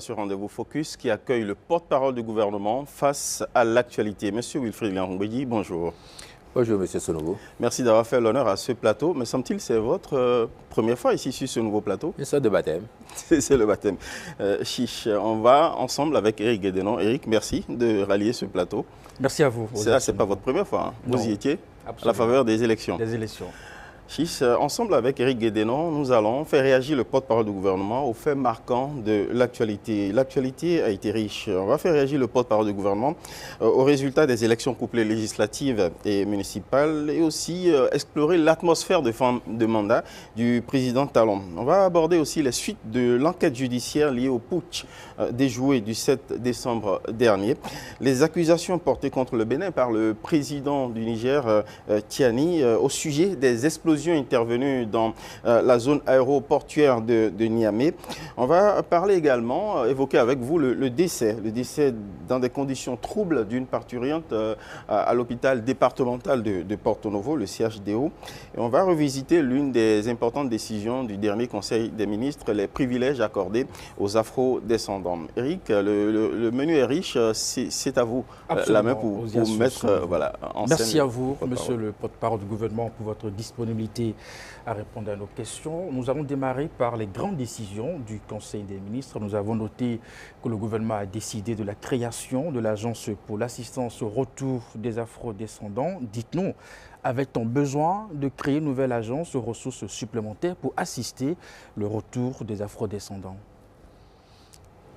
ce rendez-vous Focus qui accueille le porte-parole du gouvernement face à l'actualité. Monsieur Wilfried Liangoubedi, bonjour. Bonjour, Monsieur Sonovo. Merci d'avoir fait l'honneur à ce plateau. Me semble-t-il c'est votre première fois ici sur ce nouveau plateau? C'est de baptême. C'est le baptême. Chiche, on va ensemble avec Éric Guédénon. Éric, merci de rallier ce plateau. Merci à vous. Ça, ce n'est pas votre première fois. Hein. Vous y étiez absolument. À la faveur des élections. Des élections. Chiche, ensemble avec Éric Guédénon, nous allons faire réagir le porte-parole du gouvernement aux faits marquants de l'actualité. L'actualité a été riche. On va faire réagir le porte-parole du gouvernement aux résultats des élections couplées législatives et municipales et aussi explorer l'atmosphère de mandat du président Talon. On va aborder aussi les suites de l'enquête judiciaire liée au putsch déjoué du 7 décembre dernier. Les accusations portées contre le Bénin par le président du Niger, Tiani, au sujet des explosions intervenues dans la zone aéroportuaire de Niamey. On va parler également, évoquer avec vous le décès dans des conditions troubles d'une parturiente à l'hôpital départemental de Porto Novo, le CHDO. Et on va revisiter l'une des importantes décisions du dernier Conseil des ministres, les privilèges accordés aux afro-descendants. Éric, le menu est riche, c'est à vous la main pour mettre en scène. Merci à vous, monsieur le porte-parole du gouvernement, pour votre disponibilité à répondre à nos questions. Nous allons démarrer par les grandes décisions du Conseil des ministres. Nous avons noté que le gouvernement a décidé de la création de l'Agence pour l'assistance au retour des afro-descendants. Dites-nous, avait-on besoin de créer une nouvelle agence aux ressources supplémentaires pour assister le retour des afro-descendants?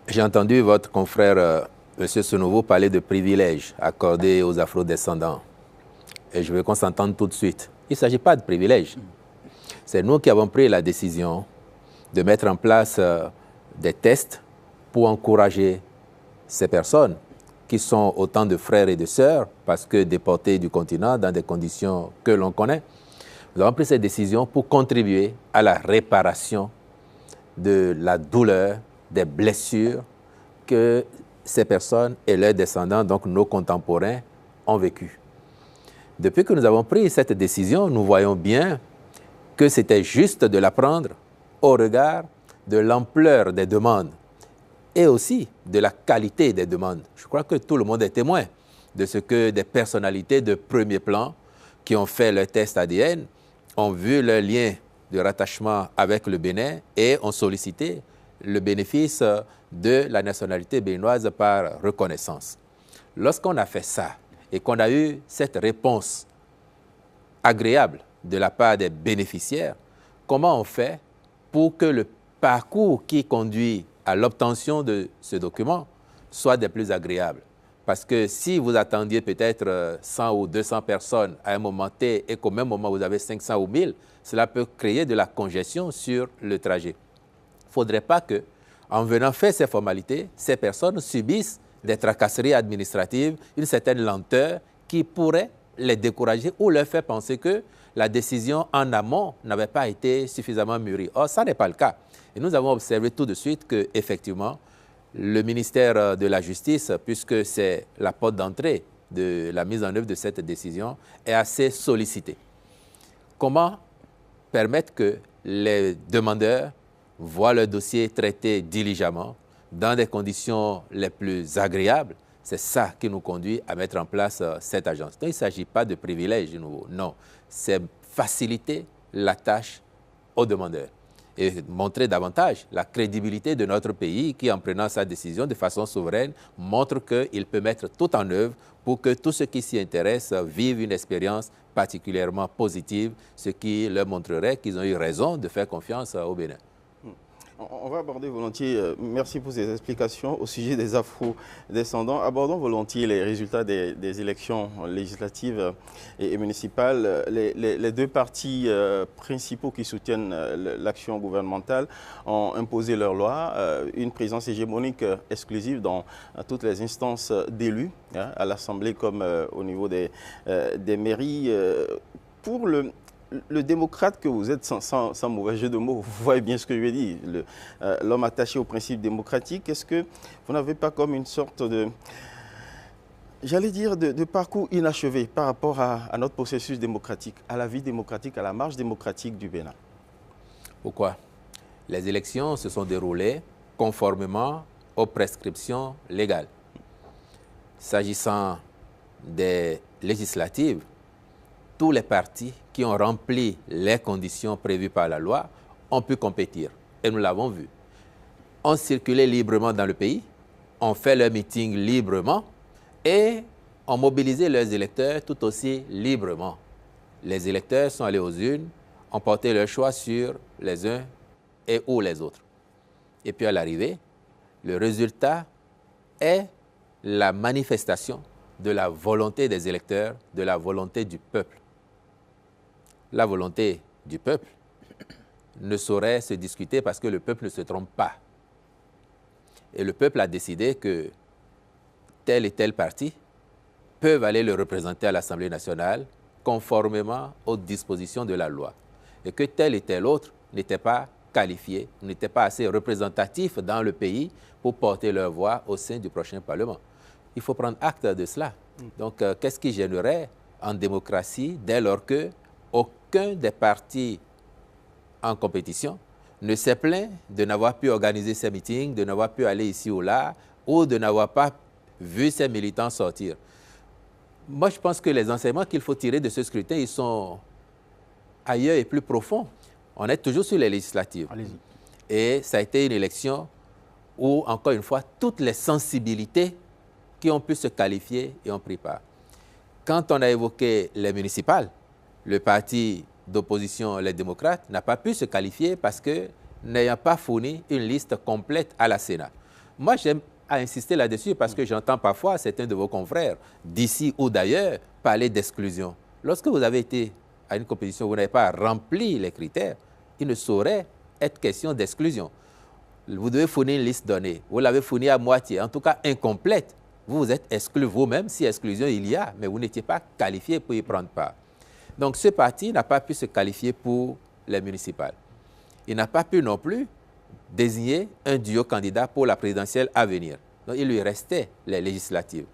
J'ai entendu votre confrère, M. Sonovo, parler de privilèges accordés aux afro-descendants. Et je veux qu'on s'entende tout de suite. Il ne s'agit pas de privilèges. C'est nous qui avons pris la décision de mettre en place des tests pour encourager ces personnes qui sont autant de frères et de sœurs, parce que déportés du continent dans des conditions que l'on connaît. Nous avons pris cette décision pour contribuer à la réparation de la douleur, des blessures que ces personnes et leurs descendants, donc nos contemporains, ont vécues. Depuis que nous avons pris cette décision, nous voyons bien que c'était juste de la prendre au regard de l'ampleur des demandes et aussi de la qualité des demandes. Je crois que tout le monde est témoin de ce que des personnalités de premier plan qui ont fait leur test ADN ont vu leur lien de rattachement avec le Bénin et ont sollicité le bénéfice de la nationalité béninoise par reconnaissance. Lorsqu'on a fait ça et qu'on a eu cette réponse agréable de la part des bénéficiaires, comment on fait pour que le parcours qui conduit à l'obtention de ce document soit des plus agréables? Parce que si vous attendiez peut-être 100 ou 200 personnes à un moment T et qu'au même moment vous avez 500 ou 1000, cela peut créer de la congestion sur le trajet. Il ne faudrait pas que, en venant faire ces formalités, ces personnes subissent des tracasseries administratives, une certaine lenteur qui pourrait les décourager ou leur faire penser que la décision en amont n'avait pas été suffisamment mûrie. Or, ça n'est pas le cas. Et nous avons observé tout de suite qu'effectivement, le ministère de la Justice, puisque c'est la porte d'entrée de la mise en œuvre de cette décision, est assez sollicité. Comment permettre que les demandeurs voient leur dossier traité diligemment, dans des conditions les plus agréables? C'est ça qui nous conduit à mettre en place cette agence. Donc, il ne s'agit pas de privilèges nouveaux, non. C'est faciliter la tâche aux demandeurs et montrer davantage la crédibilité de notre pays qui, en prenant sa décision de façon souveraine, montre qu'il peut mettre tout en œuvre pour que tous ceux qui s'y intéressent vivent une expérience particulièrement positive, ce qui leur montrerait qu'ils ont eu raison de faire confiance au Bénin. On va aborder volontiers, merci pour ces explications au sujet des afro-descendants. Abordons volontiers les résultats des élections législatives et municipales. Les deux partis principaux qui soutiennent l'action gouvernementale ont imposé leur loi, une présence hégémonique exclusive dans toutes les instances d'élus, hein, à l'Assemblée comme au niveau des mairies. Pour le démocrate que vous êtes, sans mauvais jeu de mots, vous voyez bien ce que je veux dire, l'homme attaché aux principes démocratiques, est-ce que vous n'avez pas comme une sorte de, j'allais dire, de parcours inachevé par rapport à notre processus démocratique, à la vie démocratique, à la marche démocratique du Bénin? Pourquoi? Les élections se sont déroulées conformément aux prescriptions légales. S'agissant des législatives, tous les partis qui ont rempli les conditions prévues par la loi ont pu compétir. Et nous l'avons vu. On circulait librement dans le pays, on fait leurs meetings librement et on mobilisait leurs électeurs tout aussi librement. Les électeurs sont allés aux urnes, ont porté leur choix sur les uns et ou les autres. Et puis à l'arrivée, le résultat est la manifestation de la volonté des électeurs, de la volonté du peuple. La volonté du peuple ne saurait se discuter parce que le peuple ne se trompe pas. Et le peuple a décidé que tel et tel parti peuvent aller le représenter à l'Assemblée nationale conformément aux dispositions de la loi. Et que tel et tel autre n'était pas qualifié, n'était pas assez représentatif dans le pays pour porter leur voix au sein du prochain Parlement. Il faut prendre acte de cela. Donc, qu'est-ce qui gênerait en démocratie dès lors que aucun des partis en compétition ne s'est plaint de n'avoir pu organiser ses meetings, de n'avoir pu aller ici ou là, ou de n'avoir pas vu ses militants sortir. Moi, je pense que les enseignements qu'il faut tirer de ce scrutin, ils sont ailleurs et plus profonds. On est toujours sur les législatives. Allez-y. Et ça a été une élection où, encore une fois, toutes les sensibilités qui ont pu se qualifier et ont pris part. Quand on a évoqué les municipales, le parti d'opposition, les démocrates, n'a pas pu se qualifier parce que n'ayant pas fourni une liste complète à la Sénat. Moi, j'aime à insister là-dessus parce que j'entends parfois certains de vos confrères, d'ici ou d'ailleurs, parler d'exclusion. Lorsque vous avez été à une compétition où vous n'avez pas rempli les critères, il ne saurait être question d'exclusion. Vous devez fournir une liste donnée. Vous l'avez fournie à moitié, en tout cas incomplète. Vous vous êtes exclu vous-même, si exclusion il y a, mais vous n'étiez pas qualifié pour y prendre part. Donc ce parti n'a pas pu se qualifier pour les municipales. Il n'a pas pu non plus désigner un duo candidat pour la présidentielle à venir. Donc il lui restait les législatives.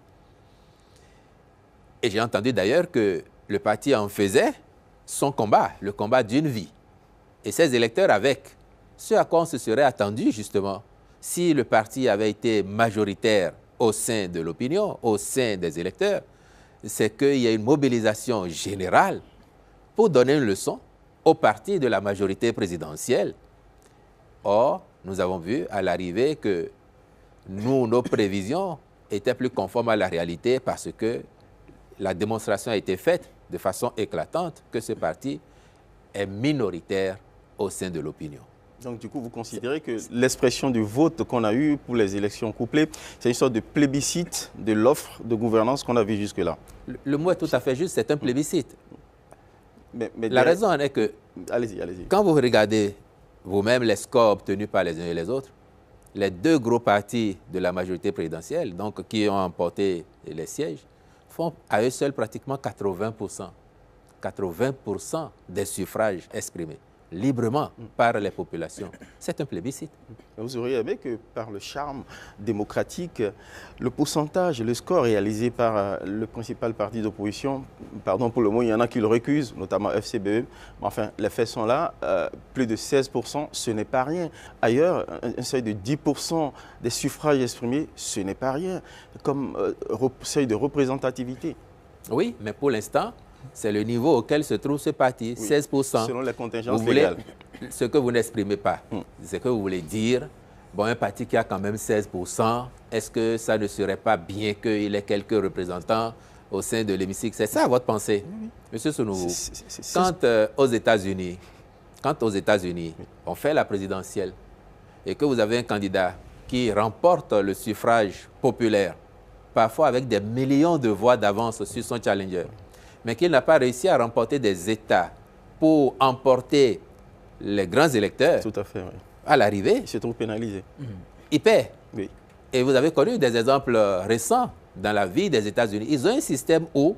Et j'ai entendu d'ailleurs que le parti en faisait son combat, le combat d'une vie. Et ses électeurs avec. Ce à quoi on se serait attendu justement si le parti avait été majoritaire au sein de l'opinion, au sein des électeurs, c'est qu'il y a une mobilisation générale pour donner une leçon au parti de la majorité présidentielle. Or, nous avons vu à l'arrivée que nos prévisions étaient plus conformes à la réalité parce que la démonstration a été faite de façon éclatante que ce parti est minoritaire au sein de l'opinion. Donc, du coup, vous considérez que l'expression du vote qu'on a eu pour les élections couplées, c'est une sorte de plébiscite de l'offre de gouvernance qu'on a vu jusque-là? Le mot est tout à fait juste, c'est un plébiscite. Mais la raison en est que, allez-y, allez-y. Quand vous regardez vous-même les scores obtenus par les uns et les autres, les deux gros partis de la majorité présidentielle, donc qui ont emporté les sièges, font à eux seuls pratiquement 80%. 80% des suffrages exprimés librement par les populations. C'est un plébiscite. Vous auriez aimé que par le charme démocratique, le pourcentage, le score réalisé par le principal parti d'opposition, pardon pour le mot, il y en a qui le récusent, notamment FCBE, mais enfin, les faits sont là, plus de 16%, ce n'est pas rien. Ailleurs, un seuil de 10% des suffrages exprimés, ce n'est pas rien, comme seuil de représentativité. Oui, mais pour l'instant, c'est le niveau auquel se trouve ce parti, oui, 16%. Selon les contingences légales. Ce que vous n'exprimez pas, c'est que vous voulez dire, bon, un parti qui a quand même 16%, est-ce que ça ne serait pas bien qu'il ait quelques représentants au sein de l'hémicycle? C'est ça votre pensée, Monsieur Sounouvou. Quand aux États-Unis, on fait la présidentielle et que vous avez un candidat qui remporte le suffrage populaire, parfois avec des millions de voix d'avance sur son challenger, mais qu'il n'a pas réussi à remporter des États pour emporter les grands électeurs, tout à fait, oui, à l'arrivée, il se trouve pénalisé. Il perd. Oui. Et vous avez connu des exemples récents dans la vie des États-Unis. Ils ont un système où,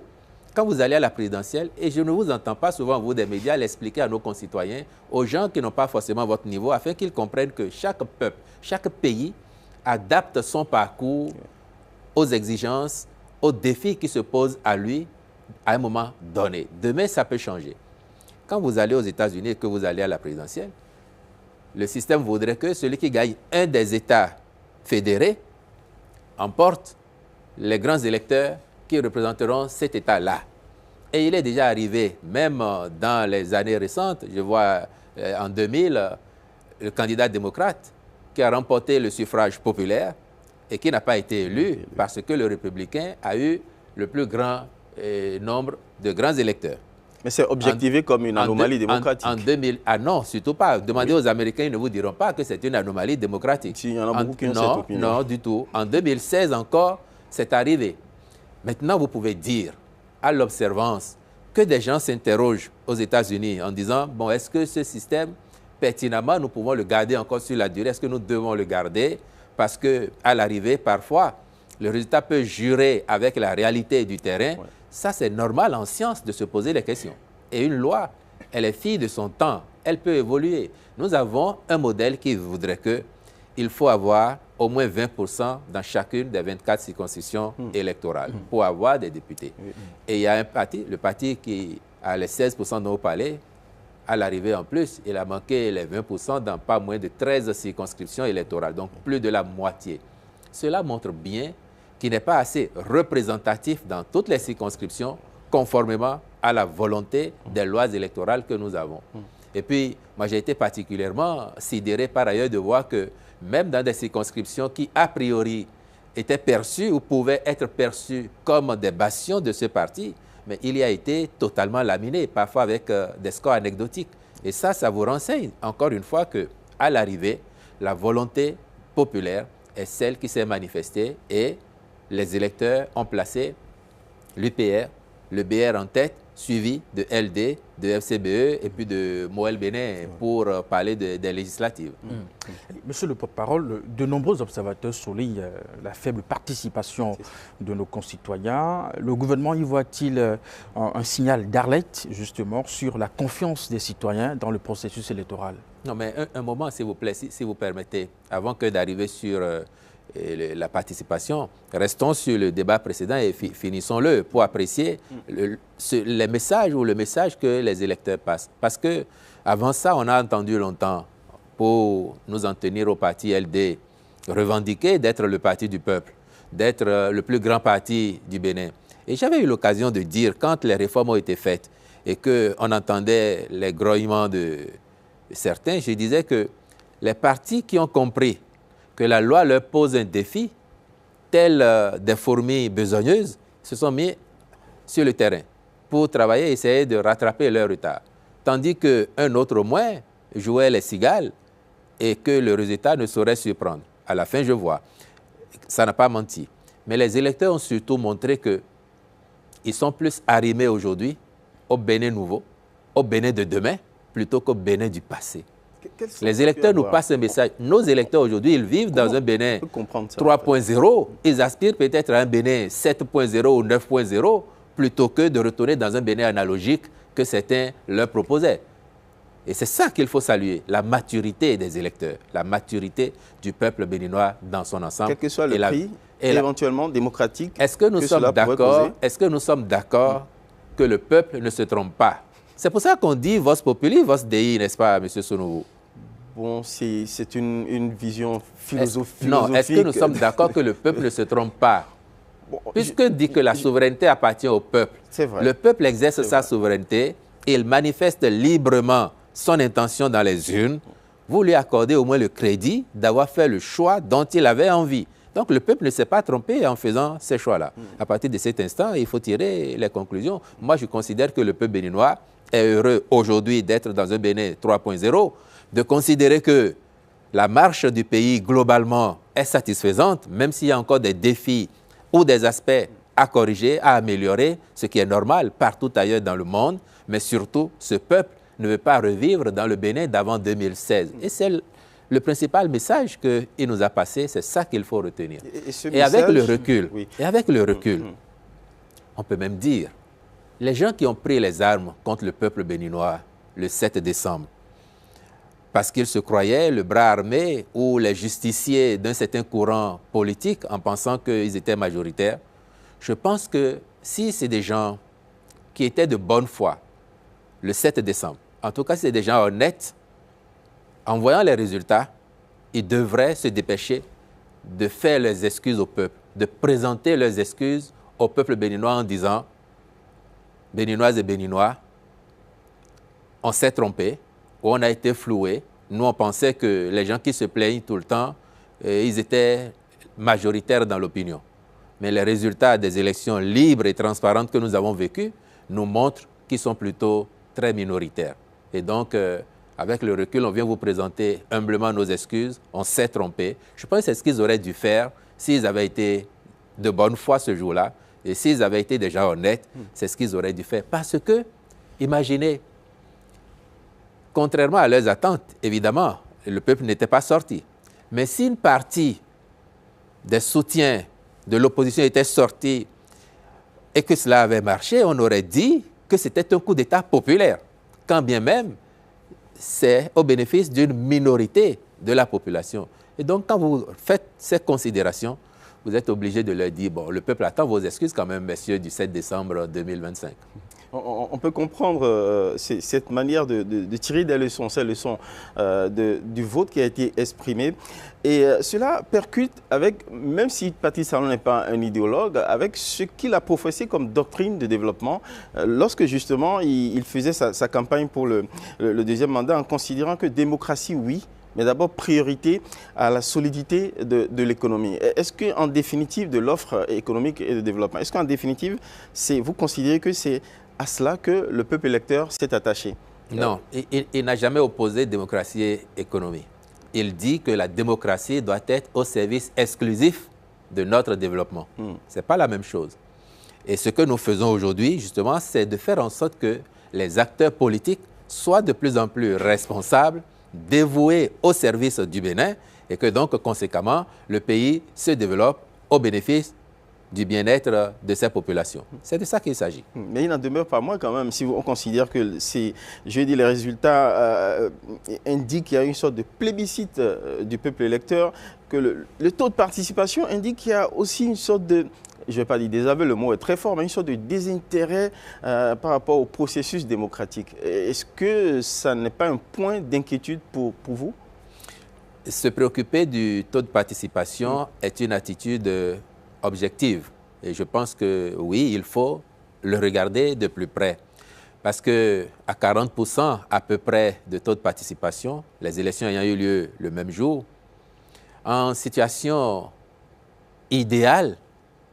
quand vous allez à la présidentielle, et je ne vous entends pas souvent, vous, des médias, l'expliquer à nos concitoyens, aux gens qui n'ont pas forcément votre niveau, afin qu'ils comprennent que chaque peuple, chaque pays adapte son parcours aux exigences, aux défis qui se posent à lui à un moment donné. Demain, ça peut changer. Quand vous allez aux États-Unis et que vous allez à la présidentielle, le système voudrait que celui qui gagne un des États fédérés emportent les grands électeurs qui représenteront cet État-là. Et il est déjà arrivé, même dans les années récentes, je vois en 2000, le candidat démocrate qui a remporté le suffrage populaire et qui n'a pas été élu parce que le républicain a eu le plus grand nombre de grands électeurs. Mais c'est objectivé comme une anomalie démocratique. En 2000, ah non, surtout pas. Demandez aux Américains, ils ne vous diront pas que c'est une anomalie démocratique. Si, il y en a beaucoup qui ont cette opinion. Non, du tout. En 2016 encore, c'est arrivé. Maintenant, vous pouvez dire à l'observance que des gens s'interrogent aux États-Unis en disant, bon, est-ce que ce système, pertinemment, nous pouvons le garder encore sur la durée? Est-ce que nous devons le garder? Parce qu'à l'arrivée, parfois, le résultat peut jurer avec la réalité du terrain. Ouais. Ça, c'est normal en science de se poser les questions. Et une loi, elle est fille de son temps. Elle peut évoluer. Nous avons un modèle qui voudrait qu'il faut avoir au moins 20% dans chacune des 24 circonscriptions électorales pour avoir des députés. Et il y a un parti, le parti qui a les 16% dans au palais, à l'arrivée en plus, il a manqué les 20% dans pas moins de 13 circonscriptions électorales, donc plus de la moitié. Cela montre bien qu'il n'est pas assez représentatif dans toutes les circonscriptions, conformément à la volonté des lois électorales que nous avons. Et puis, moi, j'ai été particulièrement sidéré par ailleurs de voir que même dans des circonscriptions qui, a priori, étaient perçues ou pouvaient être perçues comme des bastions de ce parti, mais il y a été totalement laminé, parfois avec des scores anecdotiques. Et ça vous renseigne, encore une fois, qu'à l'arrivée, la volonté populaire est celle qui s'est manifestée et les électeurs ont placé l'UPR, le BR en tête, suivi de LD, de FCBE et puis de Moël Bénin pour parler des législatives. Monsieur le porte-parole, de nombreux observateurs soulignent la faible participation de nos concitoyens. Le gouvernement y voit-il un signal d'alerte justement sur la confiance des citoyens dans le processus électoral? Non, mais un moment, s'il vous plaît, si vous permettez, avant que d'arriver sur la participation, restons sur le débat précédent et finissons-le pour apprécier les messages ou le message que les électeurs passent. Parce qu'avant ça, on a entendu longtemps, pour nous en tenir au parti LD, revendiquer d'être le parti du peuple, d'être le plus grand parti du Bénin. Et j'avais eu l'occasion de dire, quand les réformes ont été faites et qu'on entendait les grognements de certains, je disais que les partis qui ont compris que la loi leur pose un défi, tels des fourmis besogneuses, se sont mis sur le terrain pour travailler et essayer de rattraper leur retard. Tandis qu'un autre au moins jouait les cigales et que le résultat ne saurait surprendre. À la fin, je vois, ça n'a pas menti. Mais les électeurs ont surtout montré qu'ils sont plus arrimés aujourd'hui au Bénin nouveau, au Bénin de demain, plutôt qu'au Bénin du passé. Les électeurs nous passent un message. Nos électeurs aujourd'hui, ils vivent dans un Bénin 3.0. Ils aspirent peut-être à un Bénin 7.0 ou 9.0 plutôt que de retourner dans un Bénin analogique que certains leur proposaient. Et c'est ça qu'il faut saluer, la maturité des électeurs, la maturité du peuple béninois dans son ensemble. Quel que soit le prix, éventuellement démocratique. Est-ce que nous sommes d'accord que le peuple ne se trompe pas? C'est pour ça qu'on dit Vos Populi, Vos Dei, n'est-ce pas, M. Sonouvou? Bon, c'est une vision philosophique. Non, est-ce que nous sommes d'accord que le peuple ne se trompe pas? Bon, puisque dit que la souveraineté appartient au peuple, le peuple exerce sa souveraineté et il manifeste librement son intention dans les urnes, vous lui accordez au moins le crédit d'avoir fait le choix dont il avait envie. Donc le peuple ne s'est pas trompé en faisant ces choix-là. À partir de cet instant, il faut tirer les conclusions. Moi, je considère que le peuple béninois est heureux aujourd'hui d'être dans un Bénin 3.0, de considérer que la marche du pays globalement est satisfaisante, même s'il y a encore des défis ou des aspects à corriger, à améliorer, ce qui est normal partout ailleurs dans le monde, mais surtout, ce peuple ne veut pas revivre dans le Bénin d'avant 2016. Et c'est le principal message qu'il nous a passé, c'est ça qu'il faut retenir. Et avec le recul, on peut même dire, les gens qui ont pris les armes contre le peuple béninois le 7 décembre, parce qu'ils se croyaient le bras armé ou les justiciers d'un certain courant politique en pensant qu'ils étaient majoritaires, je pense que si c'est des gens qui étaient de bonne foi le 7 décembre, en tout cas c'est des gens honnêtes, en voyant les résultats, ils devraient se dépêcher de faire les excuses au peuple, de présenter leurs excuses au peuple béninois en disant « Béninoises et Béninois, on s'est trompé, ou on a été floués. Nous, on pensait que les gens qui se plaignent tout le temps, ils étaient majoritaires dans l'opinion. Mais les résultats des élections libres et transparentes que nous avons vécues nous montrent qu'ils sont plutôt très minoritaires. Et donc, avec le recul, on vient vous présenter humblement nos excuses. On s'est trompé. Je pense que c'est ce qu'ils auraient dû faire s'ils avaient été de bonne foi ce jour-là. Et s'ils avaient été déjà honnêtes, c'est ce qu'ils auraient dû faire. Parce que, imaginez, contrairement à leurs attentes, évidemment, le peuple n'était pas sorti. Mais si une partie des soutiens de l'opposition était sortie et que cela avait marché, on aurait dit que c'était un coup d'État populaire, quand bien même c'est au bénéfice d'une minorité de la population. Et donc, quand vous faites ces considérations, vous êtes obligé de leur dire, bon, le peuple attend vos excuses quand même, messieurs, du 7 décembre 2025. On peut comprendre cette manière de tirer des leçons, ces leçons du vote qui a été exprimé. Et cela percute avec, même si Patrice Talon n'est pas un idéologue, avec ce qu'il a professé comme doctrine de développement lorsque justement il faisait sa campagne pour le deuxième mandat en considérant que démocratie, oui, mais d'abord priorité à la solidité de l'économie. Est-ce qu'en définitive de l'offre économique et de développement, est-ce qu'en définitive, vous considérez que c'est à cela que le peuple électeur s'est attaché? Non, il n'a jamais opposé démocratie et économie. Il dit que la démocratie doit être au service exclusif de notre développement. Ce n'est pas la même chose. Et ce que nous faisons aujourd'hui, justement, c'est de faire en sorte que les acteurs politiques soient de plus en plus responsables, dévoués au service du Bénin et que donc, conséquemment, le pays se développe au bénéfice du bien-être de ces populations. C'est de ça qu'il s'agit. Mais il n'en demeure pas moins quand même, si on considère que les résultats indiquent qu'il y a une sorte de plébiscite du peuple électeur, que le taux de participation indique qu'il y a aussi une sorte de, je ne vais pas dire désaveu, le mot est très fort, mais une sorte de désintérêt par rapport au processus démocratique. Est-ce que ça n'est pas un point d'inquiétude pour vous? Se préoccuper du taux de participation est une attitude objective. Et je pense que oui, il faut le regarder de plus près. Parce qu'à 40% à peu près de taux de participation, les élections ayant eu lieu le même jour, en situation idéale,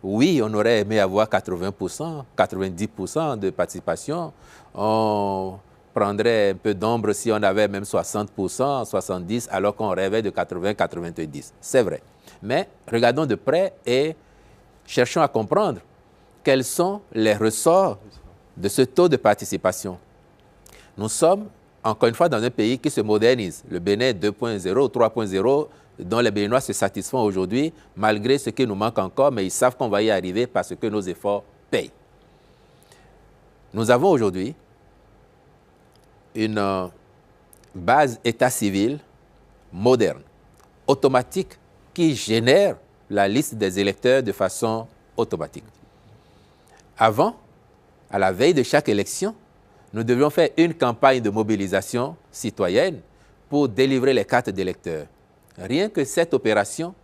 oui, on aurait aimé avoir 80%, 90% de participation. On prendrait un peu d'ombre si on avait même 60%, 70%, alors qu'on rêvait de 80, 90%. C'est vrai. Mais regardons de près et cherchons à comprendre quels sont les ressorts de ce taux de participation. Nous sommes, encore une fois, dans un pays qui se modernise. Le Bénin 2.0, 3.0, dont les Béninois se satisfont aujourd'hui, malgré ce qui nous manque encore, mais ils savent qu'on va y arriver parce que nos efforts payent. Nous avons aujourd'hui une base état civil moderne, automatique, qui génère la liste des électeurs de façon automatique. Avant, à la veille de chaque élection, nous devions faire une campagne de mobilisation citoyenne pour délivrer les cartes d'électeurs. Rien que cette opération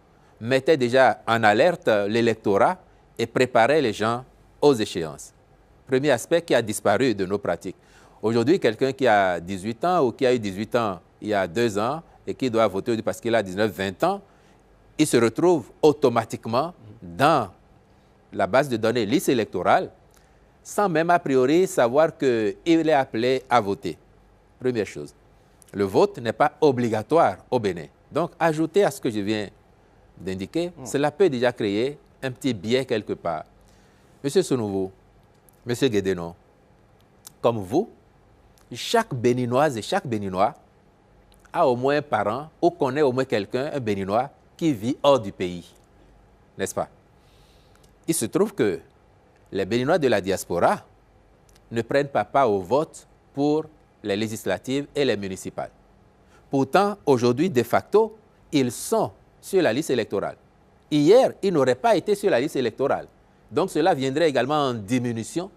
mettait déjà en alerte l'électorat et préparait les gens aux échéances. Premier aspect qui a disparu de nos pratiques. Aujourd'hui, quelqu'un qui a 18 ans ou qui a eu 18 ans il y a 2 ans et qui doit voter parce qu'il a 19, 20 ans, il se retrouve automatiquement dans la base de données liste électorale sans même a priori savoir qu'il est appelé à voter. Première chose. Le vote n'est pas obligatoire au Bénin. Donc, ajouter à ce que je viens d'indiquer, cela peut déjà créer un petit biais quelque part. Monsieur Sounouvo, Monsieur Guédénon, comme vous, chaque Béninoise et chaque Béninois a au moins un parent ou connaît au moins quelqu'un, un Béninois, qui vit hors du pays, n'est-ce pas? Il se trouve que les Béninois de la diaspora ne prennent pas part au vote pour les législatives et les municipales. Pourtant, aujourd'hui, de facto, ils sont sur la liste électorale. Hier, ils n'auraient pas été sur la liste électorale. Donc, cela viendrait également en diminution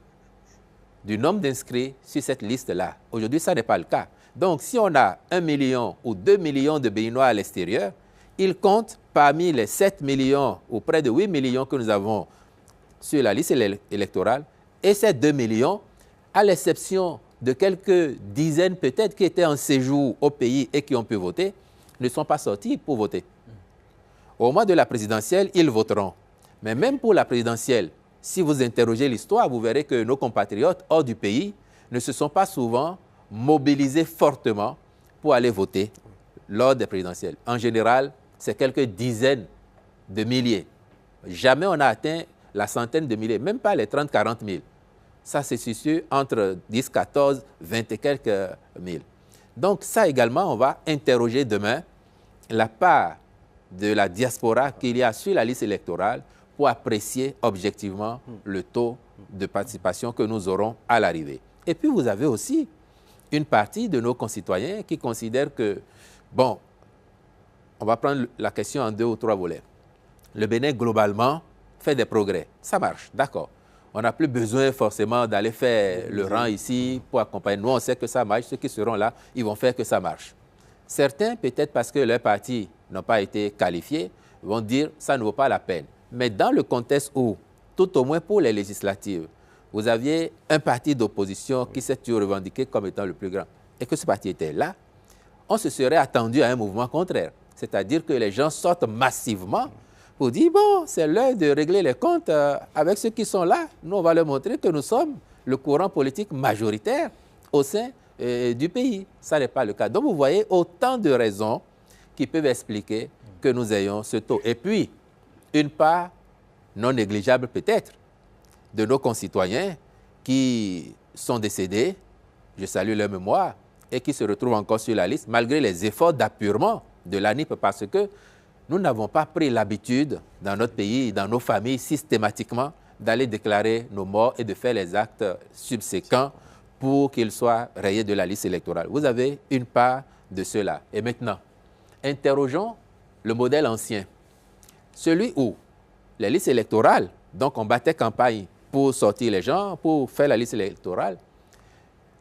du nombre d'inscrits sur cette liste-là. Aujourd'hui, ça n'est pas le cas. Donc, si on a 1 million ou 2 millions de Béninois à l'extérieur, il compte parmi les 7 millions ou près de 8 millions que nous avons sur la liste électorale, et ces 2 millions, à l'exception de quelques dizaines peut-être qui étaient en séjour au pays et qui ont pu voter, ne sont pas sortis pour voter. Au moment de la présidentielle, ils voteront. Mais même pour la présidentielle, si vous interrogez l'histoire, vous verrez que nos compatriotes hors du pays ne se sont pas souvent mobilisés fortement pour aller voter lors des présidentielles. En général, c'est quelques dizaines de milliers. Jamais on a atteint la centaine de milliers, même pas les 30-40 000. Ça se situe entre 10, 14, 20 et quelques mille. Donc ça également, on va interroger demain la part de la diaspora qu'il y a sur la liste électorale pour apprécier objectivement le taux de participation que nous aurons à l'arrivée. Et puis vous avez aussi une partie de nos concitoyens qui considèrent que, bon, on va prendre la question en 2 ou 3 volets. Le Bénin, globalement, fait des progrès. Ça marche, d'accord. On n'a plus besoin forcément d'aller faire le rang ici pour accompagner. Nous, on sait que ça marche. Ceux qui seront là, ils vont faire que ça marche. Certains, peut-être parce que leurs partis n'ont pas été qualifiés, vont dire ça ne vaut pas la peine. Mais dans le contexte où, tout au moins pour les législatives, vous aviez un parti d'opposition qui s'est revendiqué comme étant le plus grand, et que ce parti était là, on se serait attendu à un mouvement contraire. C'est-à-dire que les gens sortent massivement pour dire, bon, c'est l'heure de régler les comptes avec ceux qui sont là. Nous, on va leur montrer que nous sommes le courant politique majoritaire au sein du pays. Ça n'est pas le cas. Donc, vous voyez autant de raisons qui peuvent expliquer que nous ayons ce taux. Et puis, une part non négligeable peut-être de nos concitoyens qui sont décédés, je salue leur mémoire, et qui se retrouvent encore sur la liste, malgré les efforts d'appurement de l'ANIP, parce que nous n'avons pas pris l'habitude dans notre pays, dans nos familles, systématiquement, d'aller déclarer nos morts et de faire les actes subséquents pour qu'ils soient rayés de la liste électorale. Vous avez une part de cela. Et maintenant, interrogeons le modèle ancien. Celui où les listes électorales, donc on battait campagne pour sortir les gens, pour faire la liste électorale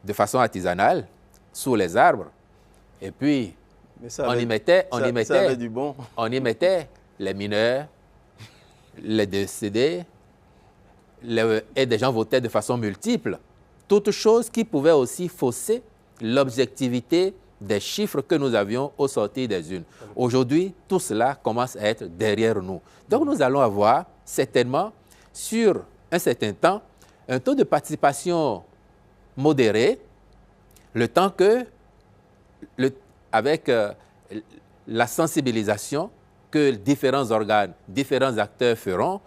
de façon artisanale, sous les arbres, et puis on y mettait les mineurs, les décédés, et des gens votaient de façon multiple. Toutes choses qui pouvaient aussi fausser l'objectivité des chiffres que nous avions au sortir des urnes. Aujourd'hui, tout cela commence à être derrière nous. Donc nous allons avoir certainement, sur un certain temps, un taux de participation modéré, le temps que, avec la sensibilisation que différents organes, différents acteurs feront,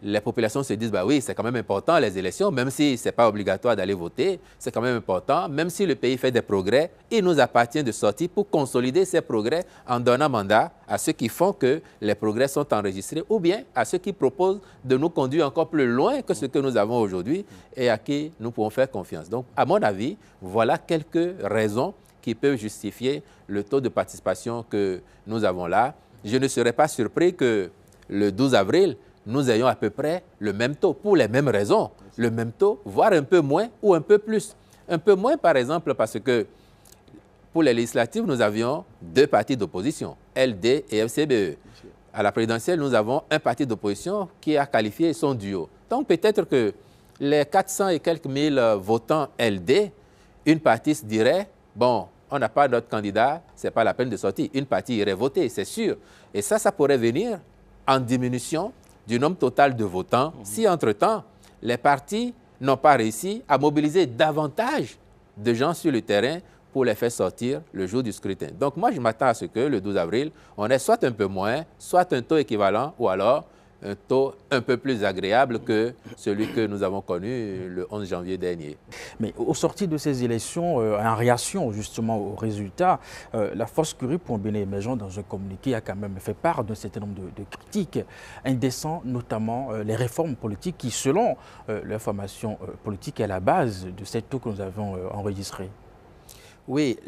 les populations se disent, bah oui, c'est quand même important les élections, même si ce n'est pas obligatoire d'aller voter, c'est quand même important, même si le pays fait des progrès, il nous appartient de sortir pour consolider ces progrès en donnant mandat à ceux qui font que les progrès sont enregistrés ou bien à ceux qui proposent de nous conduire encore plus loin que ce que nous avons aujourd'hui et à qui nous pouvons faire confiance. Donc, à mon avis, voilà quelques raisons qui peuvent justifier le taux de participation que nous avons là. Je ne serais pas surpris que le 12 avril, nous ayons à peu près le même taux, pour les mêmes raisons, le même taux, voire un peu moins ou un peu plus. Un peu moins, par exemple, parce que pour les législatives, nous avions 2 partis d'opposition, LD et FCBE. À la présidentielle, nous avons un parti d'opposition qui a qualifié son duo. Donc peut-être que les 400 et quelques mille votants LD, une partie se dirait, bon, on n'a pas d'autre candidat, ce n'est pas la peine de sortir. Une partie irait voter, c'est sûr. Et ça pourrait venir en diminution du nombre total de votants si, entre-temps, les partis n'ont pas réussi à mobiliser davantage de gens sur le terrain pour les faire sortir le jour du scrutin. Donc moi, je m'attends à ce que le 12 avril, on ait soit un peu moins, soit un taux équivalent, ou alors un taux un peu plus agréable que celui que nous avons connu le 11 janvier dernier. Mais au sortir de ces élections, en réaction justement aux résultats, la Force Curie pour un Bénin émergent, dans un communiqué, a quand même fait part d'un certain nombre de critiques indécentes, notamment les réformes politiques qui, selon leur formation politique, est à la base de cette taux que nous avons enregistré. Oui,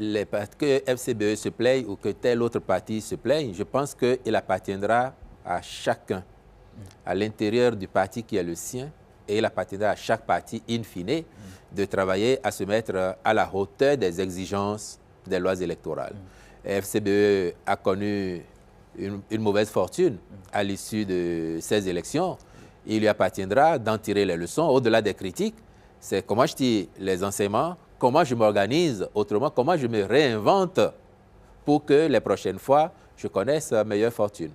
que FCBE se plaigne ou que tel autre parti se plaigne, je pense qu'il appartiendra à chacun, à l'intérieur du parti qui est le sien, et il appartiendra à chaque parti, in fine, de travailler à se mettre à la hauteur des exigences des lois électorales. FCBE a connu une mauvaise fortune à l'issue de ces élections, il lui appartiendra d'en tirer les leçons au-delà des critiques. C'est comment je tire les enseignements, comment je m'organise autrement, comment je me réinvente pour que les prochaines fois, je connaisse meilleure fortune.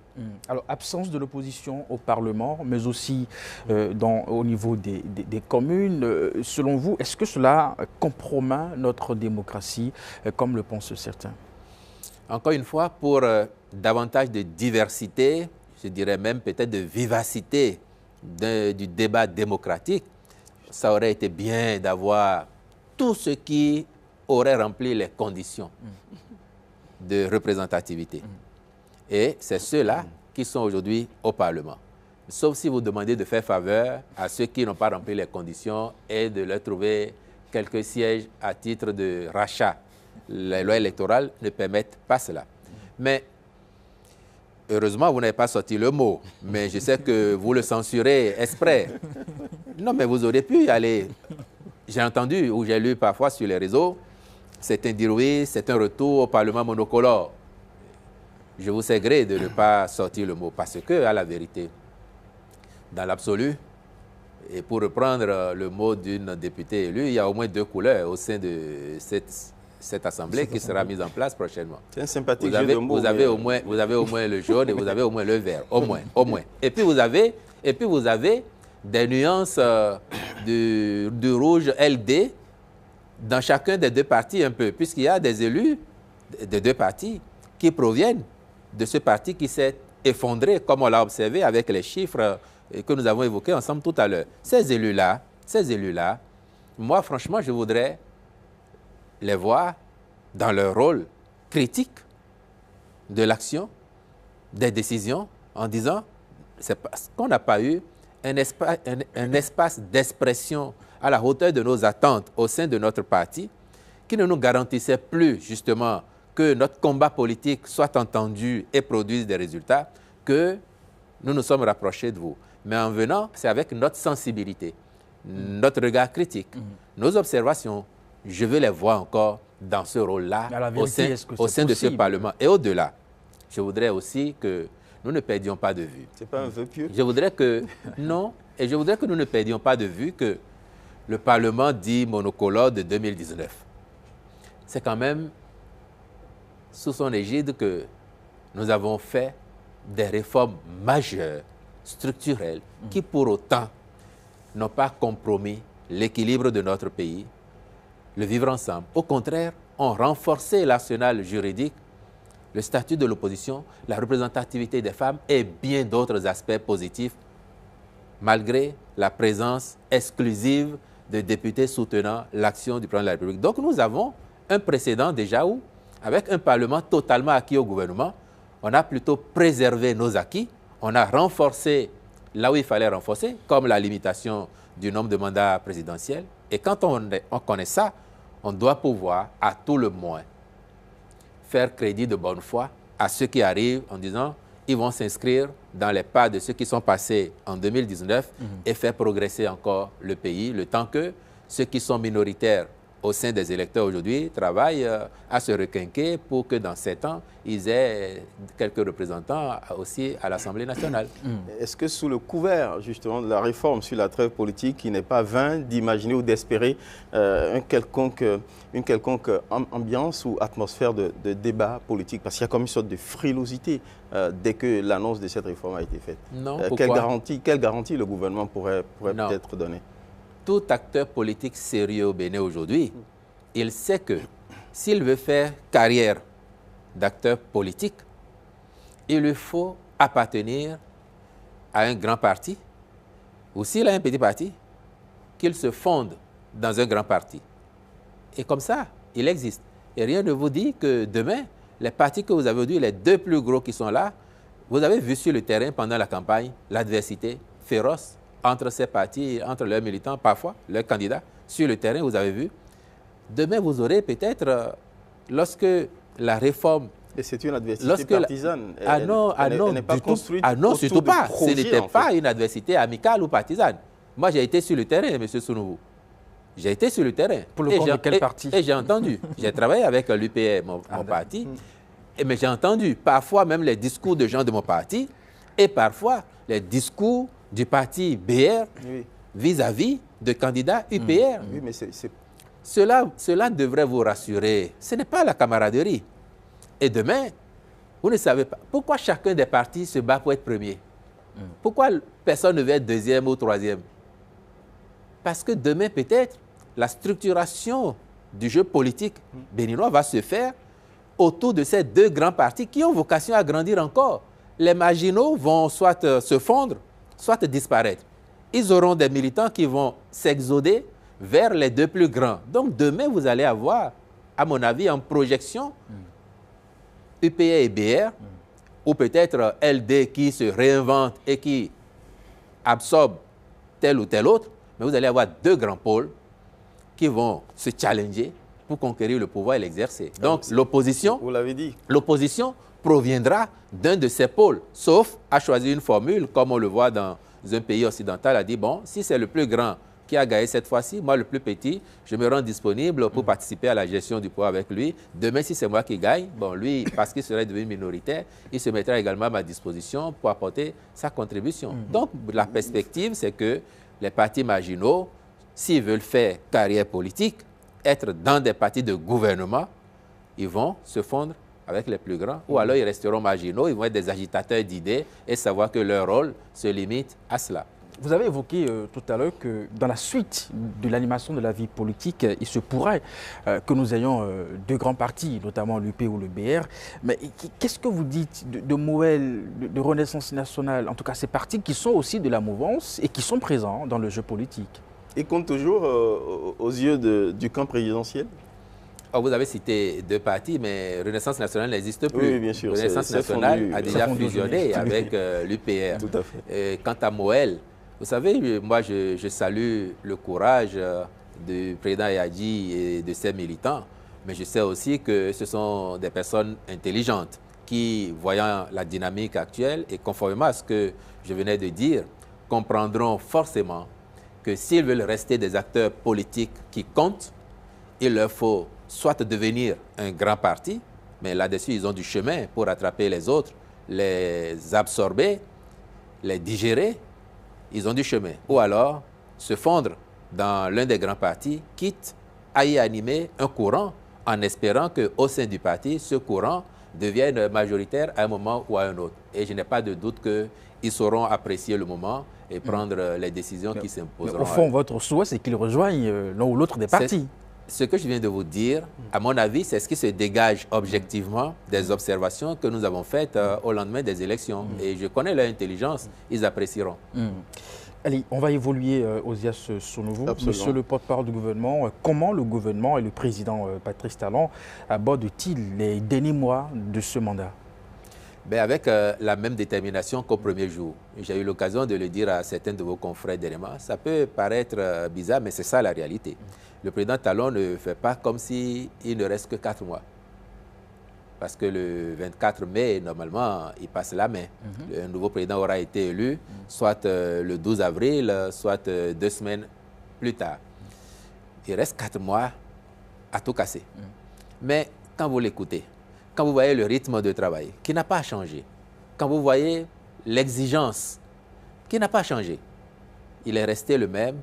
Alors, absence de l'opposition au Parlement, mais aussi au niveau des communes. Selon vous, est-ce que cela compromet notre démocratie, comme le pensent certains? Encore une fois, pour davantage de diversité, je dirais même peut-être de vivacité du débat démocratique, ça aurait été bien d'avoir tout ce qui aurait rempli les conditions de représentativité. Et c'est ceux-là qui sont aujourd'hui au Parlement. Sauf si vous demandez de faire faveur à ceux qui n'ont pas rempli les conditions et de leur trouver quelques sièges à titre de rachat. Les lois électorales ne permettent pas cela. Mais heureusement, vous n'avez pas sorti le mot, mais je sais que vous le censurez exprès. Non, mais vous auriez pu y aller. J'ai entendu ou j'ai lu parfois sur les réseaux, c'est un dire oui, c'est un retour au Parlement monocolore. Je vous sais gré de ne pas sortir le mot parce que, à la vérité, dans l'absolu, et pour reprendre le mot d'une députée élue, il y a au moins 2 couleurs au sein de cette assemblée qui sera mise en place prochainement. C'est un sympathique jeu de mots. Vous avez au moins le jaune et vous avez au moins le vert, au moins. Et puis vous avez des nuances du rouge LD dans chacun des 2 partis un peu, puisqu'il y a des élus des 2 partis qui proviennent de ce parti qui s'est effondré, comme on l'a observé avec les chiffres que nous avons évoqués ensemble tout à l'heure. Ces élus-là, moi, franchement, je voudrais les voir dans leur rôle critique de l'action, des décisions, en disant c'est parce qu'on n'a pas eu un espace d'expression à la hauteur de nos attentes au sein de notre parti qui ne nous garantissait plus, justement, que notre combat politique soit entendu et produise des résultats, que nous nous sommes rapprochés de vous. Mais en venant, c'est avec notre sensibilité, notre regard critique, nos observations. Je veux les voir encore dans ce rôle-là, au sein de ce Parlement. Et au-delà, je voudrais aussi que nous ne perdions pas de vue. Ce n'est pas un vœu pieux? Je voudrais que, non, et je voudrais que nous ne perdions pas de vue que le Parlement dit monocolore de 2019. C'est quand même sous son égide que nous avons fait des réformes majeures, structurelles, qui pour autant n'ont pas compromis l'équilibre de notre pays, le vivre ensemble. Au contraire, ont renforcé l'arsenal juridique, le statut de l'opposition, la représentativité des femmes et bien d'autres aspects positifs, malgré la présence exclusive de députés soutenant l'action du président de la République. Donc nous avons un précédent déjà où, avec un Parlement totalement acquis au gouvernement, on a plutôt préservé nos acquis, on a renforcé là où il fallait renforcer, comme la limitation du nombre de mandats présidentiels. Et quand on connaît ça, on doit pouvoir, à tout le moins, faire crédit de bonne foi à ceux qui arrivent en disant ils vont s'inscrire dans les pas de ceux qui sont passés en 2019 et faire progresser encore le pays, le temps que ceux qui sont minoritaires au sein des électeurs aujourd'hui travaillent à se requinquer pour que dans 7 ans, ils aient quelques représentants aussi à l'Assemblée nationale. Est-ce que sous le couvert justement de la réforme sur la trêve politique, il n'est pas vain d'imaginer ou d'espérer une quelconque ambiance ou atmosphère de débat politique? Parce qu'il y a comme une sorte de frilosité dès que l'annonce de cette réforme a été faite. Non, quelle garantie le gouvernement pourrait peut-être donner? Tout acteur politique sérieux au Bénin aujourd'hui, il sait que s'il veut faire carrière d'acteur politique, il lui faut appartenir à un grand parti, ou s'il a un petit parti, qu'il se fonde dans un grand parti. Et comme ça, il existe. Et rien ne vous dit que demain, les partis que vous avez aujourd'hui, les 2 plus gros qui sont là, vous avez vu sur le terrain pendant la campagne l'adversité féroce entre ces partis, entre leurs militants, parfois, leurs candidats, sur le terrain, vous avez vu. Demain, vous aurez peut-être, lorsque la réforme... Et c'est une adversité partisane. Elle n'est pas construite. Ah non, surtout pas. Ce n'était pas une adversité amicale ou partisane. Moi, j'ai été sur le terrain, M. Sounouvou. J'ai été sur le terrain. Pour le compte de quel parti? Et j'ai entendu. J'ai travaillé avec l'UPR, mon parti. Mais j'ai entendu parfois même les discours de gens de mon parti et parfois les discours du parti BR vis-à-vis de candidats UPR. Oui, mais Cela devrait vous rassurer. Ce n'est pas la camaraderie. Et demain, vous ne savez pas pourquoi chacun des partis se bat pour être premier. Pourquoi personne ne veut être deuxième ou troisième? Parce que demain, peut-être, la structuration du jeu politique béninois va se faire autour de ces deux grands partis qui ont vocation à grandir encore. Les marginaux vont soit se fondre, soit disparaître. Ils auront des militants qui vont s'exoder vers les deux plus grands. Donc demain, vous allez avoir, à mon avis, en projection, UPR et BR, ou peut-être LD qui se réinvente et qui absorbe tel ou tel autre, mais vous allez avoir deux grands pôles qui vont se challenger pour conquérir le pouvoir et l'exercer. Donc l'opposition, vous l'avez dit, l'opposition proviendra d'un de ces pôles, sauf à choisir une formule, comme on le voit dans un pays occidental, a dit, bon, si c'est le plus grand qui a gagné cette fois-ci, moi le plus petit, je me rends disponible pour participer à la gestion du pouvoir avec lui. Demain, si c'est moi qui gagne, bon, lui, parce qu'il serait devenu minoritaire, il se mettra également à ma disposition pour apporter sa contribution. Donc, la perspective, c'est que les partis marginaux, s'ils veulent faire carrière politique, être dans des partis de gouvernement, ils vont se fondre avec les plus grands, ou alors ils resteront marginaux, ils vont être des agitateurs d'idées et savoir que leur rôle se limite à cela. Vous avez évoqué tout à l'heure que dans la suite de l'animation de la vie politique, il se pourrait que nous ayons deux grands partis, notamment l'UP ou le BR. Mais qu'est-ce que vous dites de Moël, de Renaissance nationale, en tout cas ces partis qui sont aussi de la mouvance et qui sont présents dans le jeu politique? Ils comptent toujours aux yeux du camp présidentiel? Vous avez cité deux partis, mais Renaissance nationale n'existe plus. Oui, bien sûr. Renaissance nationale a déjà fusionné avec l'UPR. Tout à fait. Et quant à Moël, vous savez, moi, je salue le courage du président Yadji et de ses militants, mais je sais aussi que ce sont des personnes intelligentes qui, voyant la dynamique actuelle et conformément à ce que je venais de dire, comprendront forcément que s'ils veulent rester des acteurs politiques qui comptent, il leur faut soit devenir un grand parti, mais là-dessus, ils ont du chemin pour rattraper les autres, les absorber, les digérer. Ils ont du chemin. Ou alors se fondre dans l'un des grands partis, quitte à y animer un courant en espérant qu'au sein du parti, ce courant devienne majoritaire à un moment ou à un autre. Et je n'ai pas de doute qu'ils sauront apprécier le moment et prendre les décisions qui s'imposeront. Au fond, votre souhait, c'est qu'ils rejoignent l'un ou l'autre des partis. Ce que je viens de vous dire, à mon avis, c'est ce qui se dégage objectivement des observations que nous avons faites au lendemain des élections. Et je connais leur intelligence, ils apprécieront. Allez, on va évoluer, Osias Sonouveau. Monsieur le porte-parole du gouvernement, comment le gouvernement et le président Patrice Talon abordent-ils les derniers mois de ce mandat? Avec la même détermination qu'au premier jour. J'ai eu l'occasion de le dire à certains de vos confrères dernièrement. Ça peut paraître bizarre, mais c'est ça la réalité. Le président Talon ne fait pas comme s'il ne reste que 4 mois. Parce que le 24 mai, normalement, il passe la main. Un nouveau président aura été élu, soit le 12 avril, soit 2 semaines plus tard. Il reste 4 mois à tout casser. Mais quand vous l'écoutez, quand vous voyez le rythme de travail qui n'a pas changé, quand vous voyez l'exigence qui n'a pas changé, il est resté le même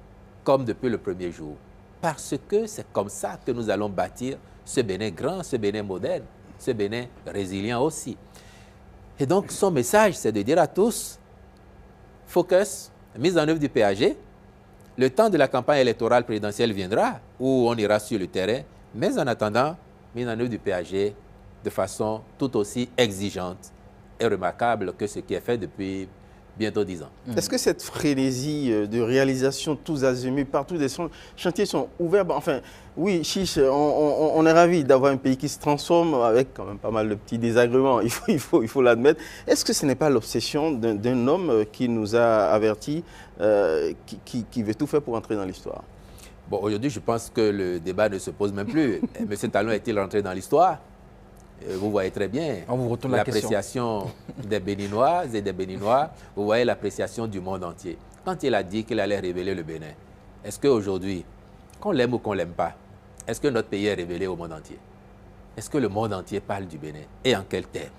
comme depuis le premier jour. Parce que c'est comme ça que nous allons bâtir ce Bénin grand, ce Bénin moderne, ce Bénin résilient aussi. Et donc son message, c'est de dire à tous, focus, mise en œuvre du PAG, le temps de la campagne électorale présidentielle viendra, où on ira sur le terrain, mais en attendant, mise en œuvre du PAG de façon tout aussi exigeante et remarquable que ce qui est fait depuis bientôt 10 ans. Est-ce que cette frénésie de réalisation tous azimuts, partout des chantiers sont ouverts? Enfin, oui, Chiche, on est ravis d'avoir un pays qui se transforme avec quand même pas mal de petits désagréments, il faut l'admettre. Est-ce que ce n'est pas l'obsession d'un homme qui nous a avertis, qui veut tout faire pour entrer dans l'histoire? Bon, aujourd'hui, je pense que le débat ne se pose même plus. M. Talon est-il rentré dans l'histoire? Vous voyez très bien l'appréciation des Béninoises et des Béninois. Vous voyez l'appréciation du monde entier. Quand il a dit qu'il allait révéler le Bénin, est-ce qu'aujourd'hui, qu'on l'aime ou qu'on ne l'aime pas, est-ce que notre pays est révélé au monde entier? est-ce que le monde entier parle du Bénin? Et en quel terme?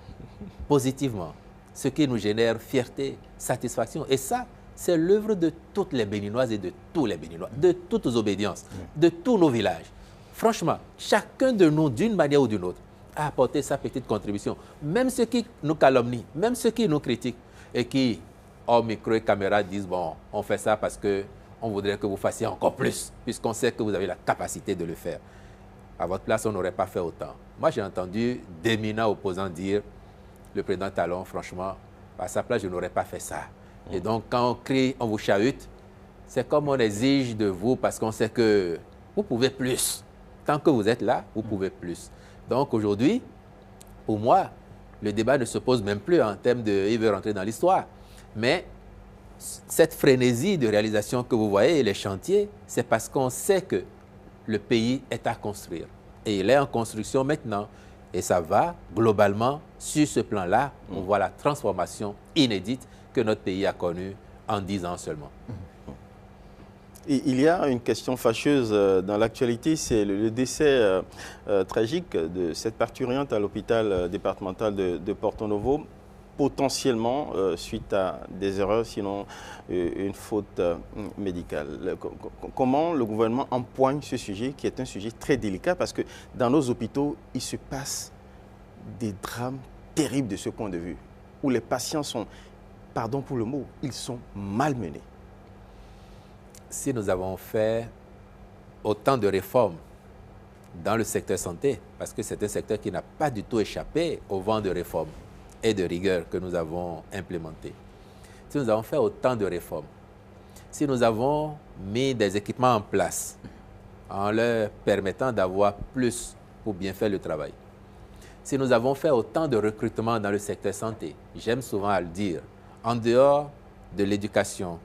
Positivement. Ce qui nous génère fierté, satisfaction. Et ça, c'est l'œuvre de toutes les Béninoises et de tous les Béninois, de toutes nos obédiences, de tous nos villages. Franchement, chacun de nous, d'une manière ou d'une autre, a apporté sa petite contribution. Même ceux qui nous calomnient, même ceux qui nous critiquent et qui, hors micro et caméra, disent, bon, on fait ça parce qu'on voudrait que vous fassiez encore plus, puisqu'on sait que vous avez la capacité de le faire. À votre place, on n'aurait pas fait autant. Moi, j'ai entendu d'éminents opposants dire, le président Talon, franchement, à sa place, je n'aurais pas fait ça. Et donc, quand on crie, on vous chahute, c'est comme on exige de vous parce qu'on sait que vous pouvez plus. Tant que vous êtes là, vous pouvez plus. Donc, aujourd'hui, pour moi, le débat ne se pose même plus en termes de « il veut rentrer dans l'histoire ». Mais cette frénésie de réalisation que vous voyez et les chantiers, c'est parce qu'on sait que le pays est à construire. Et il est en construction maintenant. Et ça va, globalement, sur ce plan-là, on voit la transformation inédite que notre pays a connue en 10 ans seulement. Et il y a une question fâcheuse dans l'actualité, c'est le décès tragique de cette parturiente à l'hôpital départemental de Porto Novo, potentiellement suite à des erreurs, sinon une faute médicale. Comment le gouvernement empoigne ce sujet, qui est un sujet très délicat, parce que dans nos hôpitaux, il se passe des drames terribles de ce point de vue, où les patients sont, pardon pour le mot, ils sont malmenés. Si nous avons fait autant de réformes dans le secteur santé, parce que c'est un secteur qui n'a pas du tout échappé au vent de réformes et de rigueur que nous avons implémenté. Si nous avons fait autant de réformes, si nous avons mis des équipements en place en leur permettant d'avoir plus pour bien faire le travail, si nous avons fait autant de recrutements dans le secteur santé, j'aime souvent à le dire, en dehors de l'éducation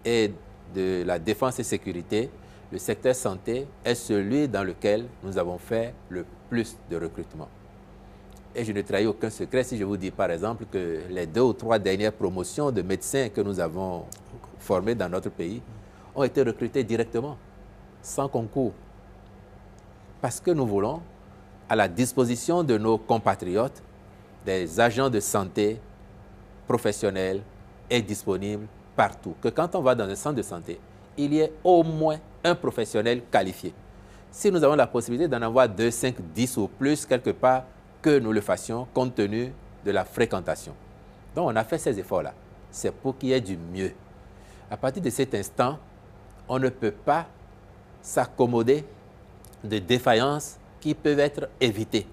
et de la défense et sécurité, le secteur santé est celui dans lequel nous avons fait le plus de recrutement. Et je ne trahis aucun secret si je vous dis par exemple que les 2 ou 3 dernières promotions de médecins que nous avons formés dans notre pays ont été recrutés directement, sans concours. Parce que nous voulons, à la disposition de nos compatriotes, des agents de santé professionnels et disponibles partout. Que quand on va dans un centre de santé, il y ait au moins un professionnel qualifié. Si nous avons la possibilité d'en avoir 2, 5, 10 ou plus quelque part, que nous le fassions compte tenu de la fréquentation. Donc on a fait ces efforts-là. C'est pour qu'il y ait du mieux. À partir de cet instant, on ne peut pas s'accommoder de défaillances qui peuvent être évitées.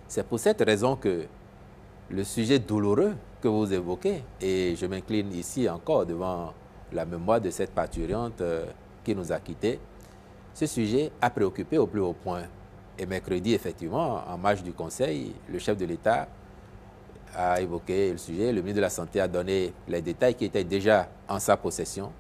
C'est pour cette raison que le sujet douloureux que vous évoquez, et je m'incline ici encore devant la mémoire de cette parturiente qui nous a quittés, ce sujet a préoccupé au plus haut point. Et mercredi, effectivement, en marge du Conseil, le chef de l'État a évoqué le sujet. Le ministre de la Santé a donné les détails qui étaient déjà en sa possession.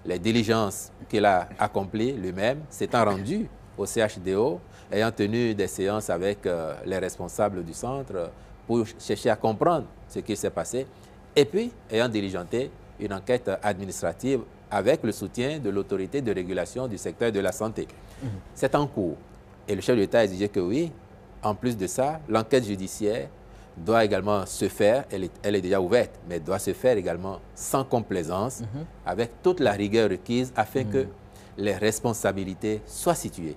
Les diligences qu'il a accomplies lui-même, s'étant rendu au CHDO, ayant tenu des séances avec les responsables du centre pour chercher à comprendre ce qui s'est passé. Et puis, ayant diligenté une enquête administrative avec le soutien de l'autorité de régulation du secteur de la santé. C'est en cours. Et le chef de l'État a exigé que oui, en plus de ça, l'enquête judiciaire doit également se faire, elle est déjà ouverte, mais doit se faire également sans complaisance, avec toute la rigueur requise afin que les responsabilités soient situées.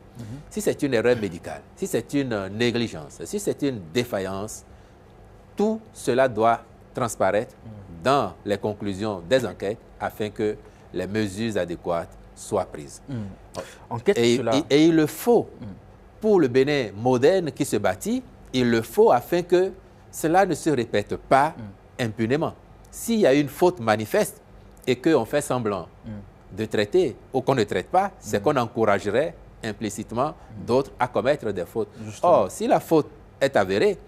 Si c'est une erreur médicale, si c'est une négligence, si c'est une défaillance, tout cela doit transparaître dans les conclusions des enquêtes afin que les mesures adéquates soient prises. Et il le faut. Pour le Bénin moderne qui se bâtit, il le faut afin que cela ne se répète pas impunément. S'il y a une faute manifeste et qu'on fait semblant de traiter ou qu'on ne traite pas, c'est qu'on encouragerait implicitement d'autres à commettre des fautes. Justement. Or, si la faute est avérée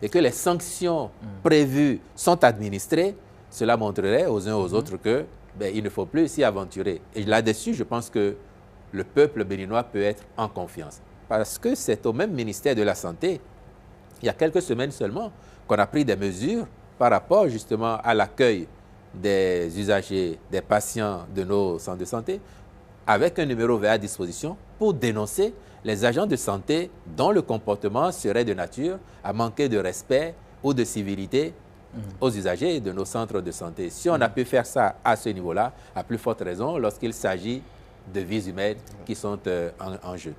et que les sanctions prévues sont administrées, cela montrerait aux uns aux autres que il ne faut plus s'y aventurer. Et là-dessus, je pense que le peuple béninois peut être en confiance. Parce que c'est au même ministère de la Santé, il y a quelques semaines seulement, qu'on a pris des mesures par rapport justement à l'accueil des usagers, des patients de nos centres de santé, avec un numéro vert à disposition pour dénoncer les agents de santé dont le comportement serait de nature à manquer de respect ou de civilité aux usagers de nos centres de santé. Si on a pu faire ça à ce niveau-là, à plus forte raison lorsqu'il s'agit de vies humaines qui sont en jeu.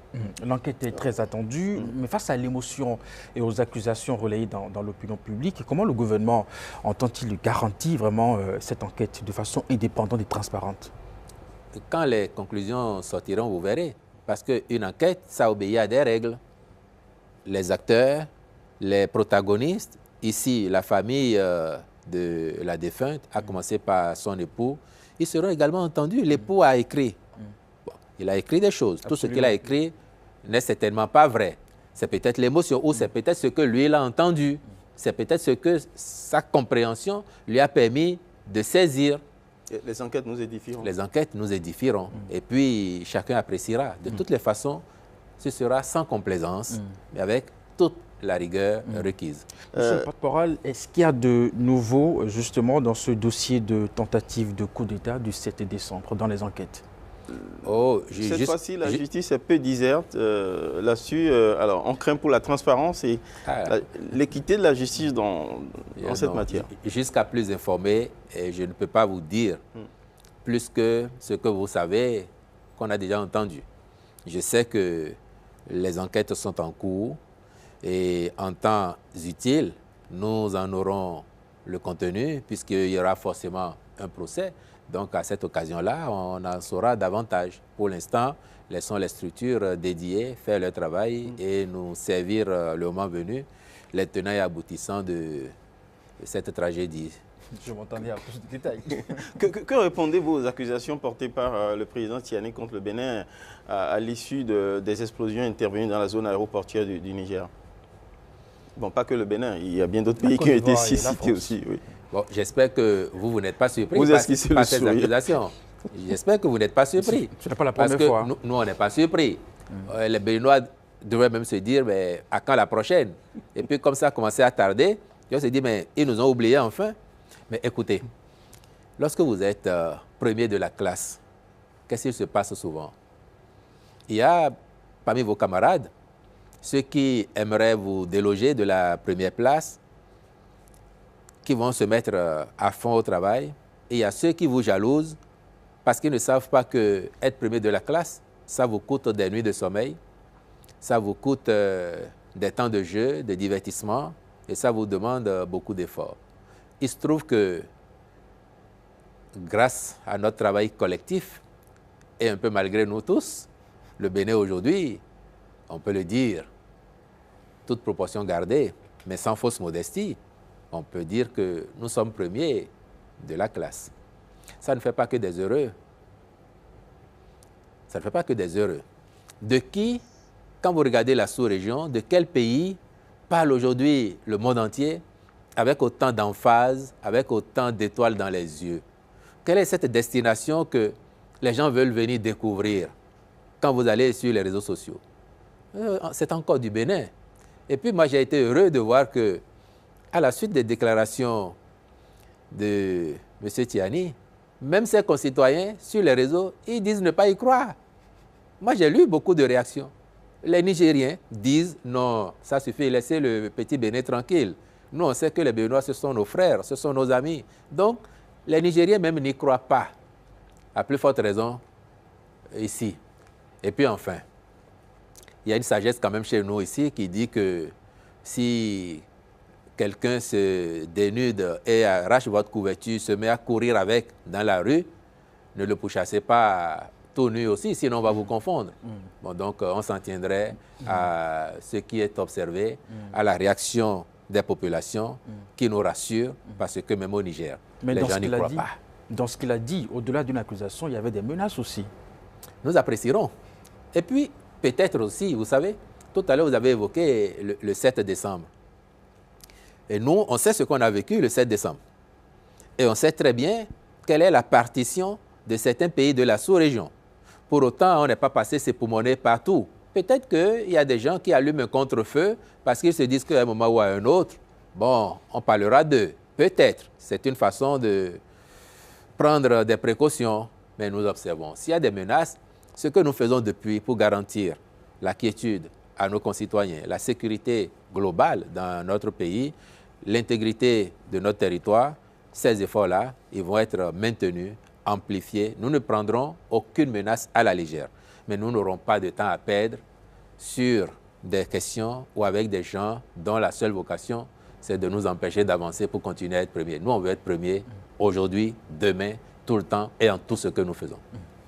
L'enquête est très attendue, mais face à l'émotion et aux accusations relayées dans l'opinion publique, comment le gouvernement entend-il garantir vraiment cette enquête de façon indépendante et transparente? Quand les conclusions sortiront, vous verrez. Parce qu'une enquête, ça obéit à des règles. Les acteurs, les protagonistes, ici, la famille de la défunte, à commencer par son époux, ils seront également entendus. L'époux a écrit. Bon, il a écrit des choses. Absolument. Tout ce qu'il a écrit n'est certainement pas vrai. C'est peut-être l'émotion ou c'est peut-être ce que lui, il a entendu. C'est peut-être ce que sa compréhension lui a permis de saisir. Les enquêtes nous édifieront. Les enquêtes nous édifieront. Et puis, chacun appréciera. De toutes les façons, ce sera sans complaisance, mais avec toute la rigueur requise. Monsieur le porte-parole, est-ce qu'il y a de nouveau, justement, dans ce dossier de tentative de coup d'État du 7 décembre, dans les enquêtes? Cette fois-ci, la justice est peu diserte là-dessus. Alors, on craint pour la transparence et l'équité de la justice dans cette matière. Jusqu'à plus informé, et je ne peux pas vous dire plus que ce que vous savez, qu'on a déjà entendu. Je sais que les enquêtes sont en cours et en temps utile, nous en aurons le contenu puisqu'il y aura forcément un procès. Donc, à cette occasion-là, on en saura davantage. Pour l'instant, laissons les structures dédiées faire leur travail et nous servir le moment venu les tenants et aboutissants de cette tragédie. Je m'entendais à plus de détails. Que répondez-vous aux accusations portées par le président Tiani contre le Bénin à l'issue des explosions intervenues dans la zone aéroportuaire du Niger? Bon, pas que le Bénin, il y a bien d'autres pays qui ont été cités aussi. Oui. Bon, j'espère que vous n'êtes pas surpris par ces accusations. J'espère que vous n'êtes pas surpris. Ce n'est pas la première fois. Parce que nous, on n'est pas surpris. Les Béninois devraient même se dire, mais à quand la prochaine? Et puis, comme ça a commencé à tarder, on se dit, mais ils nous ont oubliés enfin. Mais écoutez, lorsque vous êtes premier de la classe, qu'est-ce qui se passe souvent? Il y a parmi vos camarades ceux qui aimeraient vous déloger de la première place, qui vont se mettre à fond au travail. Et il y a ceux qui vous jalousent parce qu'ils ne savent pas que être premier de la classe, ça vous coûte des nuits de sommeil, ça vous coûte des temps de jeu, de divertissement, et ça vous demande beaucoup d'efforts. Il se trouve que grâce à notre travail collectif, et un peu malgré nous tous, le Bénin aujourd'hui, on peut le dire, toute proportion gardée, mais sans fausse modestie, on peut dire que nous sommes premiers de la classe. Ça ne fait pas que des heureux. Ça ne fait pas que des heureux. De qui, quand vous regardez la sous-région, de quel pays parle aujourd'hui le monde entier avec autant d'emphase, avec autant d'étoiles dans les yeux? Quelle est cette destination que les gens veulent venir découvrir quand vous allez sur les réseaux sociaux? C'est encore du Bénin. Et puis moi, j'ai été heureux de voir que à la suite des déclarations de M. Tiani, même ses concitoyens sur les réseaux, ils disent ne pas y croire. Moi, j'ai lu beaucoup de réactions. Les Nigériens disent non, ça suffit, laissez le petit Bénin tranquille. Nous, on sait que les Béninois, ce sont nos frères, ce sont nos amis. Donc, les Nigériens même n'y croient pas. À plus forte raison, ici. Et puis enfin, il y a une sagesse quand même chez nous ici qui dit que si quelqu'un se dénude et arrache votre couverture, se met à courir avec dans la rue, ne le pourchassez pas tout nu aussi, sinon on va vous confondre. Bon, donc, on s'en tiendrait à ce qui est observé, à la réaction des populations qui nous rassure, parce que même au Niger, les gens n'y croient pas. Dans ce qu'il a dit, au-delà d'une accusation, il y avait des menaces aussi. Nous apprécierons. Et puis, peut-être aussi, vous savez, tout à l'heure, vous avez évoqué le 7 décembre. Et nous, on sait ce qu'on a vécu le 7 décembre. Et on sait très bien quelle est la partition de certains pays de la sous-région. Pour autant, on n'est pas passé s'époumoner partout. Peut-être qu'il y a des gens qui allument un contre-feu parce qu'ils se disent qu'à un moment ou à un autre, bon, on parlera d'eux. Peut-être. C'est une façon de prendre des précautions, mais nous observons. S'il y a des menaces, ce que nous faisons depuis pour garantir la quiétude à nos concitoyens, la sécurité globale dans notre pays, l'intégrité de notre territoire, ces efforts-là, ils vont être maintenus, amplifiés. Nous ne prendrons aucune menace à la légère. Mais nous n'aurons pas de temps à perdre sur des questions ou avec des gens dont la seule vocation, c'est de nous empêcher d'avancer pour continuer à être premiers. Nous, on veut être premiers aujourd'hui, demain, tout le temps et en tout ce que nous faisons.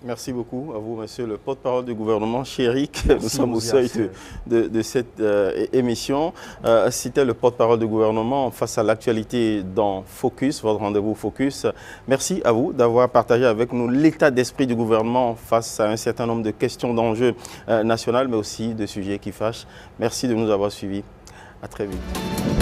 Merci beaucoup à vous, monsieur le porte-parole du gouvernement. Chéric, nous sommes au seuil de cette émission. C'était le porte-parole du gouvernement face à l'actualité dans Focus, votre rendez-vous Focus. Merci à vous d'avoir partagé avec nous l'état d'esprit du gouvernement face à un certain nombre de questions d'enjeux nationaux, mais aussi de sujets qui fâchent. Merci de nous avoir suivis. À très vite.